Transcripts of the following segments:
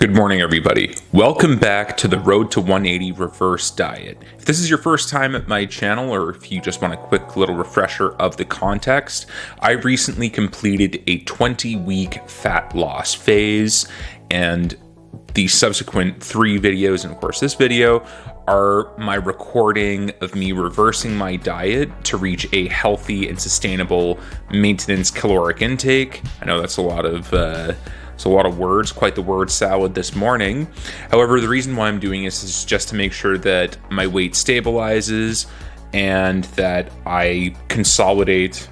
Good morning, everybody. Welcome back to the Road to 180 Reverse Diet. If this is your first time at my channel, or if you just want a quick little refresher of the context, I recently completed a 20-week fat loss phase, and the subsequent 3 videos, and of course this video, are my recording of me reversing my diet to reach a healthy and sustainable maintenance caloric intake. I know that's a lot of words, quite the word salad this morning. However, the reason why I'm doing this is just to make sure that my weight stabilizes and that I consolidate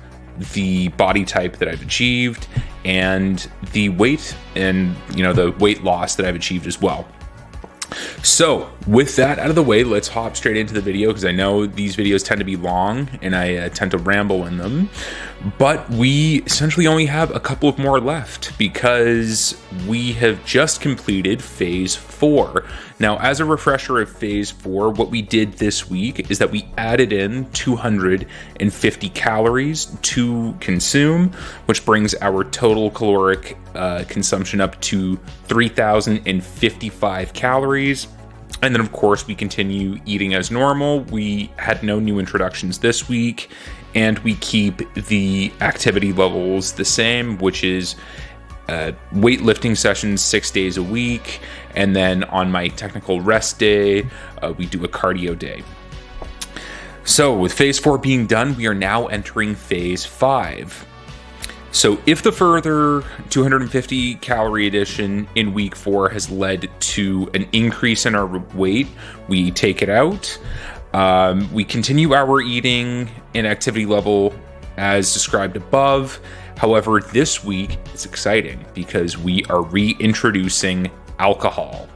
the body type that I've achieved and the weight and, the weight loss that I've achieved as well. So with that out of the way, let's hop straight into the video, because I know these videos tend to be long and I tend to ramble in them, but we essentially only have a couple of more left because we have just completed phase 4. Now, as a refresher of phase 4, what we did this week is that we added in 250 calories to consume, which brings our total caloric consumption up to 3,055 calories. And then, of course, we continue eating as normal. We had no new introductions this week, and we keep the activity levels the same, which is weightlifting sessions 6 days a week. And then on my technical rest day, we do a cardio day. So with phase 4 being done, we are now entering phase 5. So if the further 250 calorie addition in week 4 has led to an increase in our weight, we take it out. We continue our eating and activity level as described above. However, this week is exciting because we are reintroducing alcohol.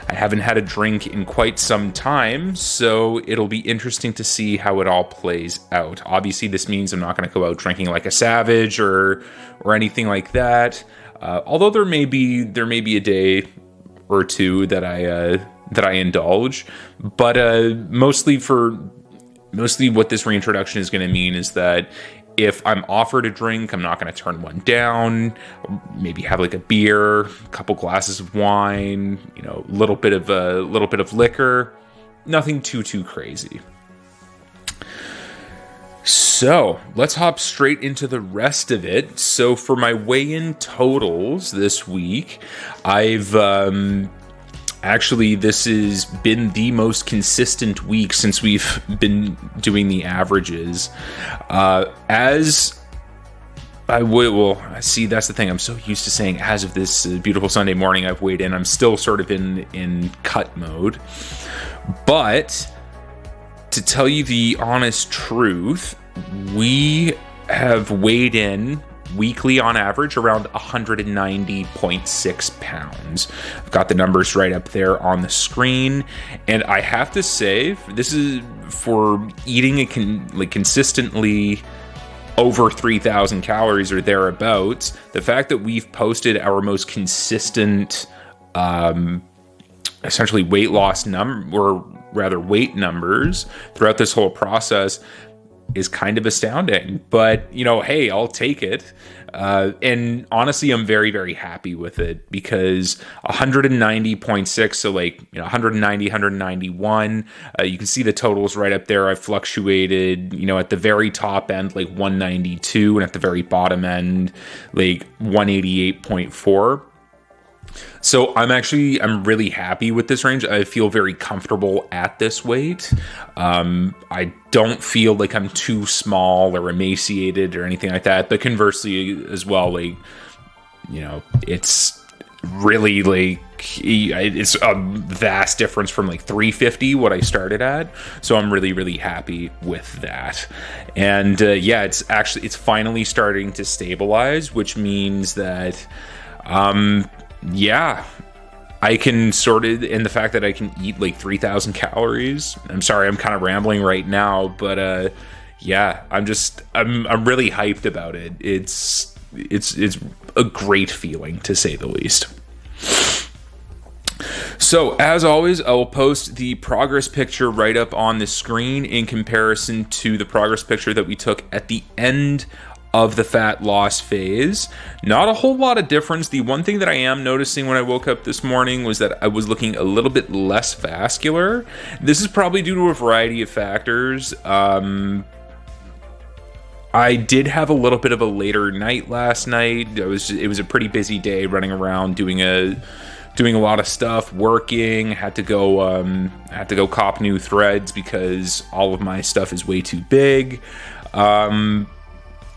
I haven't had a drink in quite some time, so it'll be interesting to see how it all plays out. Obviously, this means I'm not going to go out drinking like a savage or anything like that. Although there may be a day or two that I indulge, but mostly what this reintroduction is going to mean is that if I'm offered a drink, I'm not going to turn one down. Maybe have like a beer, a couple glasses of wine, a little bit of liquor. Nothing too crazy. So let's hop straight into the rest of it. So for my weigh-in totals this week, Actually, this has been the most consistent week since we've been doing the averages. That's the thing. I'm so used to saying as of this beautiful Sunday morning I've weighed in. I'm still sort of in cut mode. But to tell you the honest truth, we have weighed in weekly on average around 190.6 pounds. I've got the numbers right up there on the screen, and I have to say, this is for eating consistently over 3,000 calories or thereabouts. The fact that we've posted our most consistent essentially weight loss weight numbers throughout this whole process is kind of astounding, but hey, I'll take it. And honestly, I'm very, very happy with it because 190.6, so 190, 191, you can see the totals right up there. I've fluctuated, at the very top end, 192, and at the very bottom end, 188.4. So I'm really happy with this range. I feel very comfortable at this weight. I don't feel like I'm too small or emaciated or anything like that. But conversely as well, it's really it's a vast difference from 350 what I started at. So I'm really, really happy with that. And it's finally starting to stabilize, which means that I can and the fact that I can eat 3,000 calories. I'm sorry, I'm kind of rambling right now, but I'm really hyped about it. It's a great feeling, to say the least. So as always, I will post the progress picture right up on the screen in comparison to the progress picture that we took at the end of the fat loss phase. Not a whole lot of difference. The one thing that I am noticing when I woke up this morning was that I was looking a little bit less vascular. This is probably due to a variety of factors. I did have a little bit of a later night last night. It was a pretty busy day running around doing a lot of stuff, working. Had to go cop new threads because all of my stuff is way too big.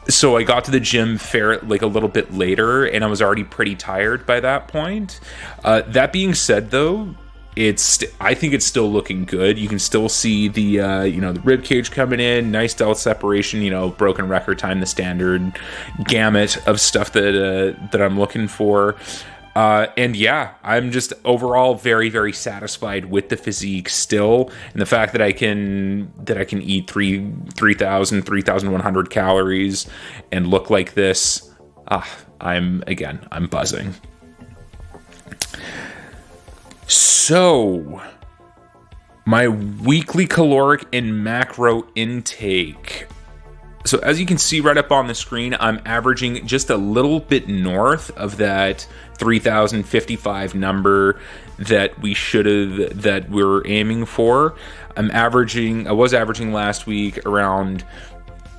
So I got to the gym a little bit later, and I was already pretty tired by that point. That being said, though, I think it's still looking good. You can still see the the rib cage coming in, nice delta separation, broken record time, the standard gamut of stuff that I'm looking for. And yeah, I'm just overall very, very satisfied with the physique still, and the fact that I can eat 3,100 calories and look like this. I'm buzzing. So, my weekly caloric and macro intake. So as you can see right up on the screen, I'm averaging just a little bit north of that 3,055 number that we're aiming for. I was averaging last week around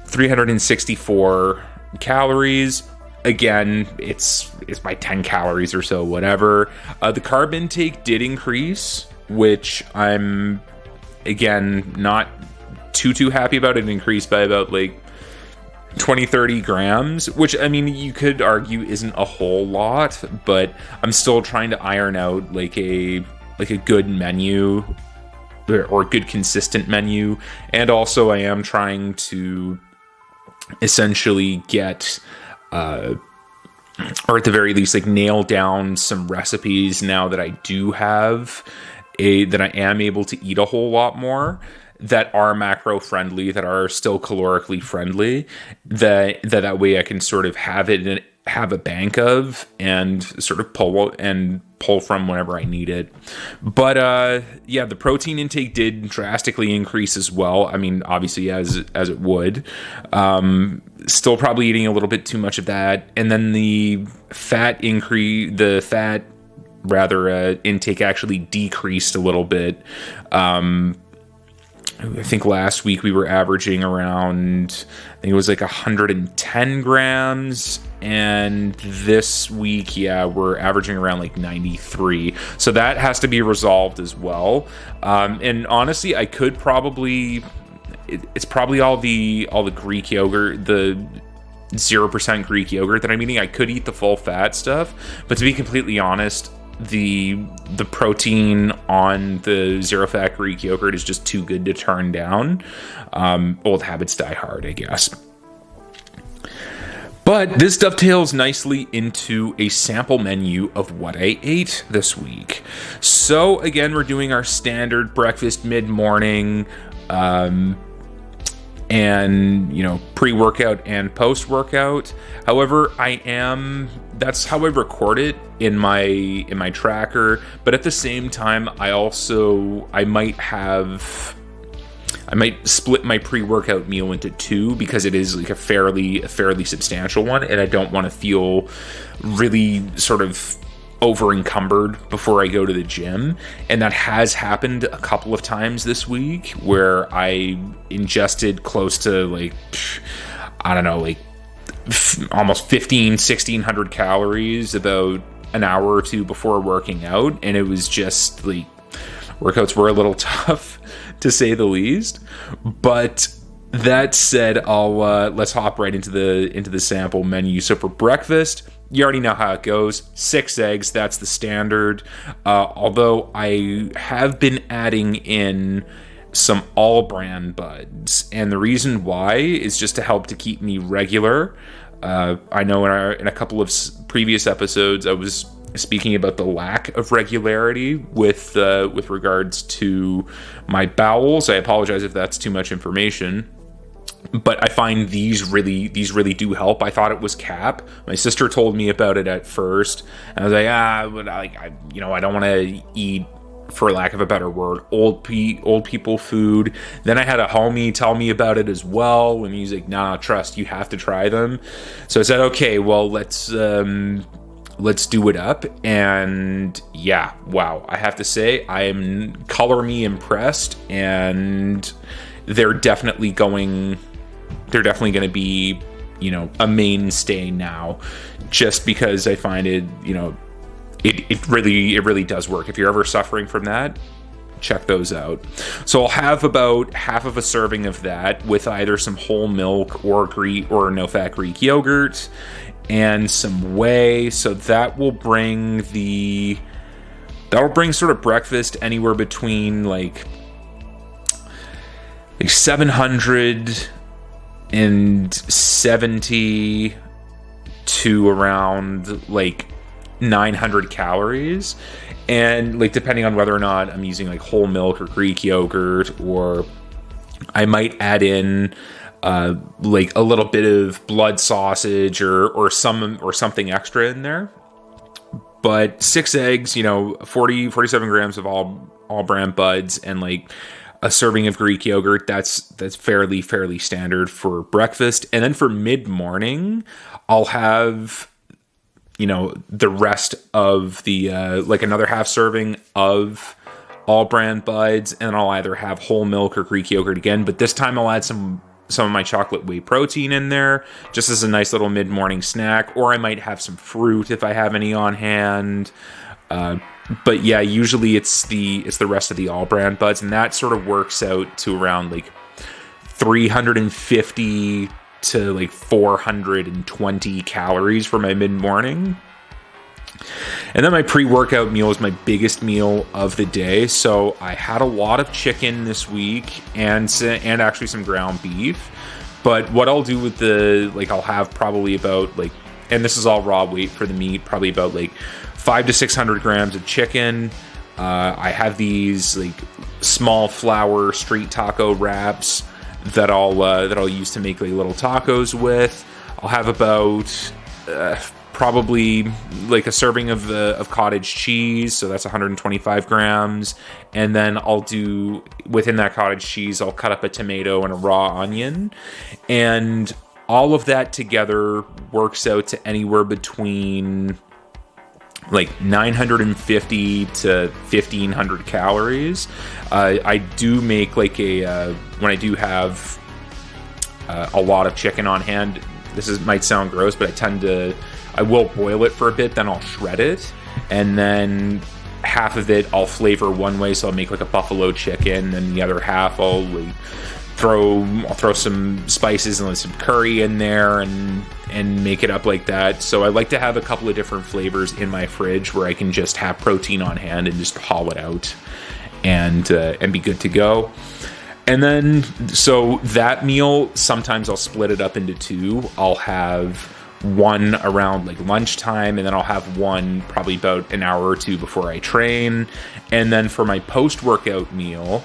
364 calories. Again, it's by 10 calories or so, whatever. The carb intake did increase, which I'm, again, not too happy about. It increased by about 20-30 grams, which, I mean, you could argue isn't a whole lot, but I'm still trying to iron out a good menu or a good consistent menu. And also I am trying to essentially get or at the very least nail down some recipes now that I do have that I am able to eat a whole lot more, that are macro friendly, that are still calorically friendly, that way I can sort of have a bank of and sort of pull from whenever I need it. But yeah, the protein intake did drastically increase as well. I mean, obviously as it would. Still probably eating a little bit too much of that. And then the fat intake actually decreased a little bit. I think last week we were averaging around, I think it was 110 grams. And this week, we're averaging around 93. So that has to be resolved as well. And honestly, I could probably, it's probably all the Greek yogurt, the 0% Greek yogurt that I'm eating. I could eat the full fat stuff, but to be completely honest, the protein on the zero fat Greek yogurt is just too good to turn down. Old habits die hard, I guess. But this dovetails nicely into a sample menu of what I ate this week. So again, we're doing our standard breakfast mid-morning, and pre-workout and post-workout. However, that's how I record it in my tracker, but at the same time I might split my pre-workout meal into two, because it is a fairly substantial one, and I don't want to feel really sort of over encumbered before I go to the gym. And that has happened a couple of times this week, where I ingested close to almost 1,600 calories about an hour or two before working out, and it was just workouts were a little tough to say the least. But that said, let's hop right into the sample menu. So for breakfast, you already know how it goes. 6 eggs, that's the standard. Although I have been adding in some all brand buds, and the reason why is just to help to keep me regular. I know in a couple of previous episodes I was speaking about the lack of regularity with regards to my bowels. I apologize if that's too much information, but I find these really do help. I thought it was Cap. My sister told me about it at first, and I was like, I don't want to eat for lack of a better word, old people food. Then I had a homie tell me about it as well, and he's like, nah, trust, you have to try them. So I said, okay, well, let's do it up. And yeah, wow, I have to say, I am color me impressed, and they're definitely going to be, a mainstay now, just because I find it, it really does work. If you're ever suffering from that, check those out. So I'll have about half of a serving of that with either some whole milk or no-fat Greek yogurt and some whey. So that will bring sort of breakfast anywhere between like 770 to around like 900 calories, and like depending on whether or not I'm using like whole milk or Greek yogurt, or I might add in like a little bit of blood sausage or something extra in there. But 6 eggs, 47 grams of all brand buds, and like a serving of Greek yogurt. That's fairly standard for breakfast. And then for mid-morning, I'll have the rest of the like another half serving of all brand buds, and I'll either have whole milk or Greek yogurt again, but this time I'll add some of my chocolate whey protein in there just as a nice little mid-morning snack, or I might have some fruit if I have any on hand. But yeah, usually it's the rest of the all brand buds, and that sort of works out to around like 350 to like 420 calories for my mid-morning. And then my pre-workout meal is my biggest meal of the day. So I had a lot of chicken this week and actually some ground beef. But what I'll do with I'll have probably about like, and this is all raw weight for the meat, probably about like 500 to 600 grams of chicken. I have these like small flour street taco wraps that I'll use to make like little tacos with. I'll have about probably like a serving of cottage cheese, so that's 125 grams. And then I'll do, within that cottage cheese, I'll cut up a tomato and a raw onion, and all of that together works out to anywhere between like 950 to 1500 calories. I do make like when I do have a lot of chicken on hand, might sound gross, but I will boil it for a bit, then I'll shred it, and then half of it I'll flavor one way, so I'll make like a buffalo chicken, and the other half I'll like throw some spices and some curry in there and make it up like that. So I like to have a couple of different flavors in my fridge where I can just have protein on hand and just haul it out and be good to go. And then, so that meal, sometimes I'll split it up into two. I'll have one around like lunchtime, and then I'll have one probably about an hour or two before I train. And then for my post-workout meal,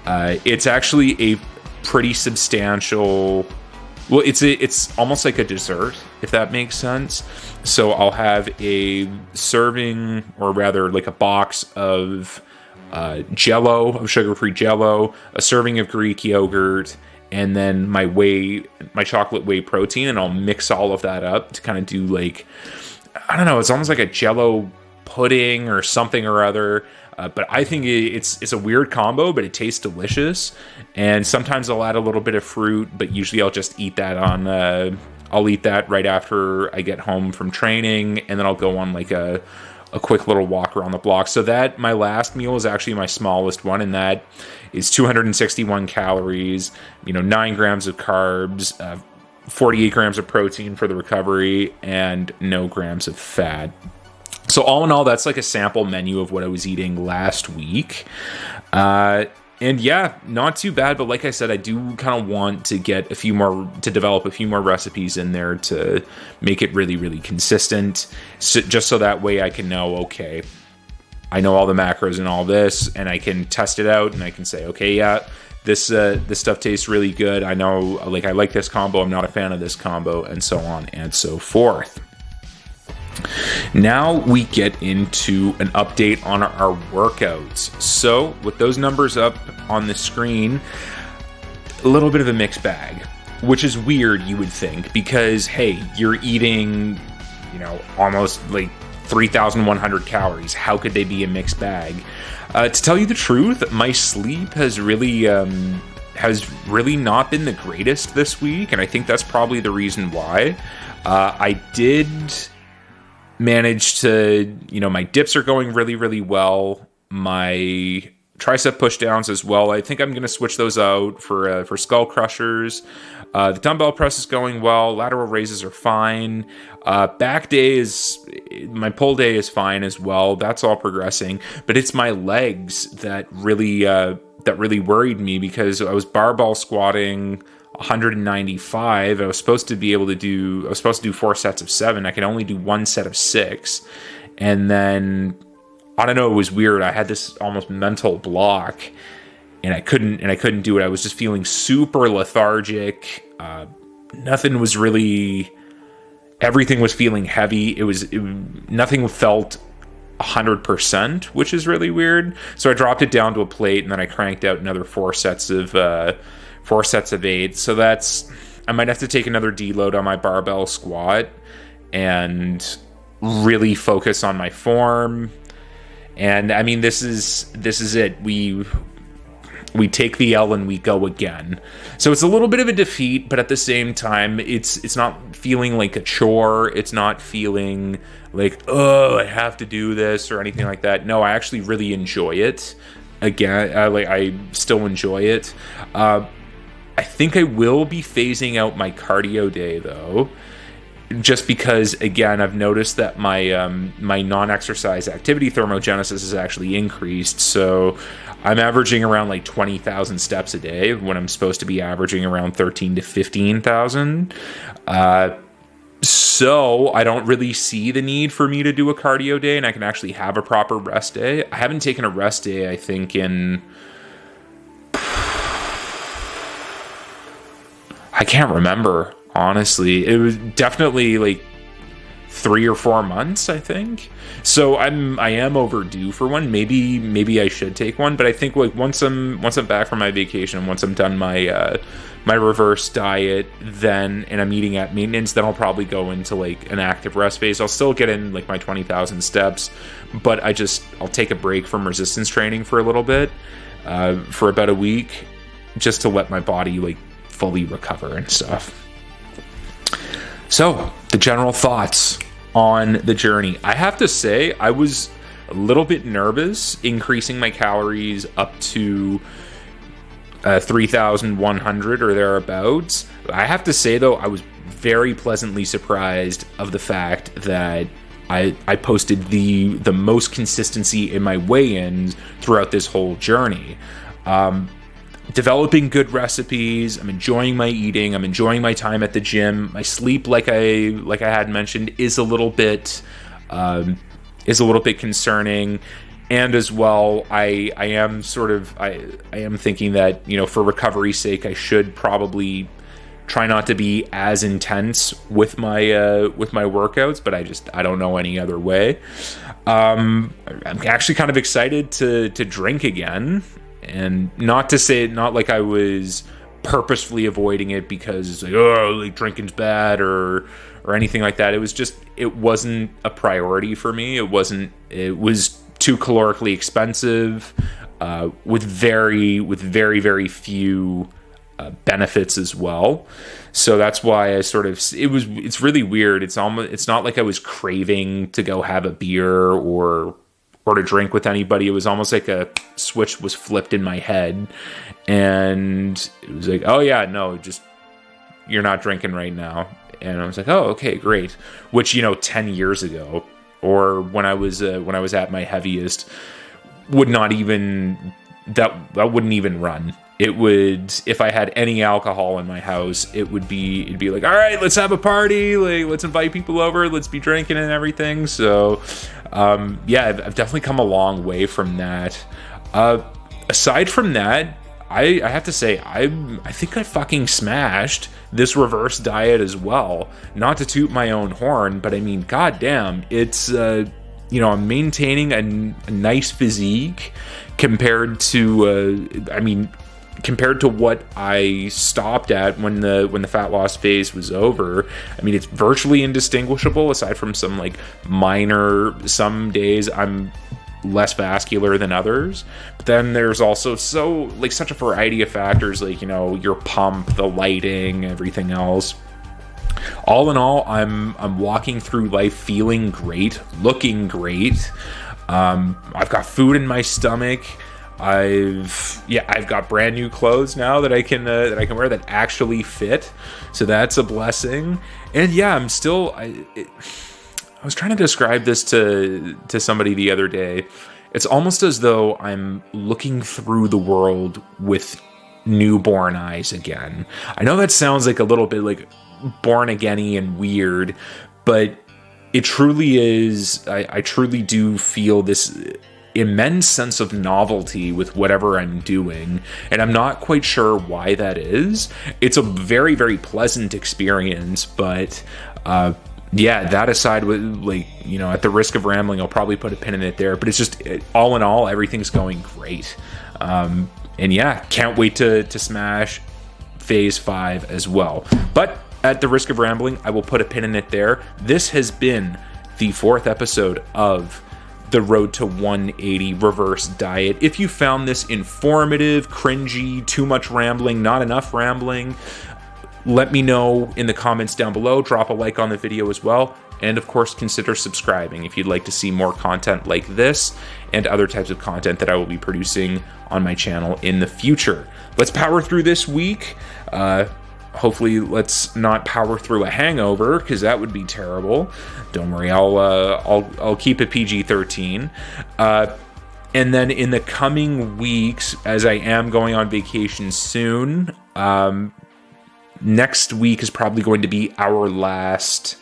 it's actually a pretty substantial, well, it's almost like a dessert, if that makes sense. So I'll have a serving, or rather like a box of Jell-O, of sugar-free Jell-O, a serving of Greek yogurt, and then my chocolate whey protein, and I'll mix all of that up to kind of do like, I don't know, it's almost like a Jell-O pudding or something or other. But I think it's a weird combo, but it tastes delicious. And sometimes I'll add a little bit of fruit, but usually I'll just eat that I'll eat that right after I get home from training, and then I'll go on like a quick little walk around the block. So that my last meal is actually my smallest one, and that is 261 calories, 9 grams of carbs, 48 grams of protein for the recovery, and no grams of fat. So all in all, that's like a sample menu of what I was eating last week. And yeah, not too bad. But like I said, I do kind of want to develop a few more recipes in there to make it really, really consistent. Just so that way I can know, okay, I know all the macros and all this, and I can test it out and I can say, okay, yeah, this stuff tastes really good. I know, like, I like this combo. I'm not a fan of this combo, and so on and so forth. Now we get into an update on our workouts. So with those numbers up on the screen, a little bit of a mixed bag, which is weird, you would think, because, hey, you're eating, almost like 3,100 calories. How could they be a mixed bag? To tell you the truth, my sleep has really not been the greatest this week, and I think that's probably the reason why. I did manage to, my dips are going really, really well. My tricep push downs as well. I think I'm going to switch those out for skull crushers. The dumbbell press is going well. Lateral raises are fine. Back day my pull day is fine as well. That's all progressing, but it's my legs that really worried me, because I was barbell squatting 195. I was supposed to do 4 sets of 7. I can only do 1 set of 6. And then, I don't know, it was weird. I had this almost mental block, and I couldn't do it. I was just feeling super lethargic. Everything was feeling heavy. Nothing felt 100%, which is really weird. So I dropped it down to a plate, and then I cranked out another 4 sets of 8. So I might have to take another deload on my barbell squat and really focus on my form. And I mean, this is it. We take the L and we go again. So it's a little bit of a defeat, but at the same time, it's not feeling like a chore. It's not feeling like, oh, I have to do this or anything like that. No, I actually really enjoy it. Again, I still enjoy it. I think I will be phasing out my cardio day, though, just because, again, I've noticed that my my non-exercise activity thermogenesis has actually increased. So I'm averaging around like 20,000 steps a day when I'm supposed to be averaging around 13 to 15,000. So I don't really see the need for me to do a cardio day, and I can actually have a proper rest day. I haven't taken a rest day, I think, I can't remember, honestly. It was definitely like 3 or 4 months, I think. So I am overdue for one. Maybe I should take one, but I think like once I'm back from my vacation, once I'm done my my reverse diet, and I'm eating at maintenance, then I'll probably go into like an active rest phase. I'll still get in like my 20,000 steps, but I'll take a break from resistance training for a little bit, for about a week, just to let my body like fully recover and stuff. So the general thoughts on the journey. I have to say, I was a little bit nervous increasing my calories up to 3,100 or thereabouts. I have to say, though, I was very pleasantly surprised of the fact that I posted the most consistency in my weigh-ins throughout this whole journey. Developing good recipes. I'm enjoying my eating. I'm enjoying my time at the gym. My sleep, like I had mentioned, is a little bit concerning. And as well, I am thinking that, for recovery's sake, I should probably try not to be as intense with my workouts, but I don't know any other way. I'm actually kind of excited to drink again. And not like I was purposefully avoiding it because it's like, drinking's bad or anything like that. It was just, it wasn't a priority for me. It was too calorically expensive, with very, very few benefits as well. So that's why it's really weird. It's not like I was craving to go have a beer or to drink with anybody. It was almost like a switch was flipped in my head, and it was like, oh yeah, no, just, you're not drinking right now. And I was like, oh, okay, great. Which, 10 years ago, or when I was at my heaviest, that wouldn't even run. It would, if I had any alcohol in my house, it'd be like, all right, let's have a party, like, let's invite people over, let's be drinking and everything. So I've definitely come a long way from that. Aside from that, I have to say, I think I fucking smashed this reverse diet as well. Not to toot my own horn, but I mean, goddamn, it's I'm maintaining a nice physique compared to compared to what I stopped at when the fat loss phase was over. I mean, it's virtually indistinguishable aside from some like some days I'm less vascular than others, but then there's also such a variety of factors, like, your pump, the lighting, everything else. All in all, I'm walking through life feeling great, looking great. I've got food in my stomach. I've got brand new clothes now that I can wear that actually fit, so that's a blessing. And yeah, I'm still. I was trying to describe this to somebody the other day. It's almost as though I'm looking through the world with newborn eyes again. I know that sounds like a little bit like born again-y and weird, but it truly is. I truly do feel this immense sense of novelty with whatever I'm doing, and I'm not quite sure why that is. It's a very, very pleasant experience, but that aside, with at the risk of rambling, I'll probably put a pin in it there, but it's just, all in all, everything's going great. And yeah, can't wait to smash phase 5 as well. But at the risk of rambling, I will put a pin in it there. This has been the 4th episode of the Road to 180 Reverse Diet. If you found this informative, cringy, too much rambling, not enough rambling, let me know in the comments down below. Drop a like on the video as well. And of course, consider subscribing if you'd like to see more content like this and other types of content that I will be producing on my channel in the future. Let's power through this week. Hopefully, let's not power through a hangover, because that would be terrible. Don't worry, I'll keep it PG-13. And then in the coming weeks, as I am going on vacation soon, next week is probably going to be our last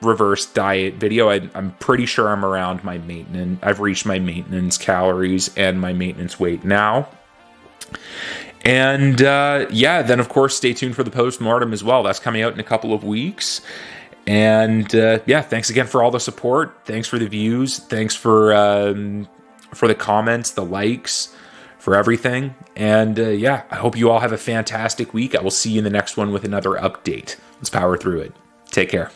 reverse diet video. I'm pretty sure I'm around my maintenance. I've reached my maintenance calories and my maintenance weight now. And then of course, stay tuned for the post-mortem as well. That's coming out in a couple of weeks. And thanks again for all the support. Thanks for the views. Thanks for the comments, the likes, for everything. And I hope you all have a fantastic week. I will see you in the next one with another update. Let's power through it. Take care.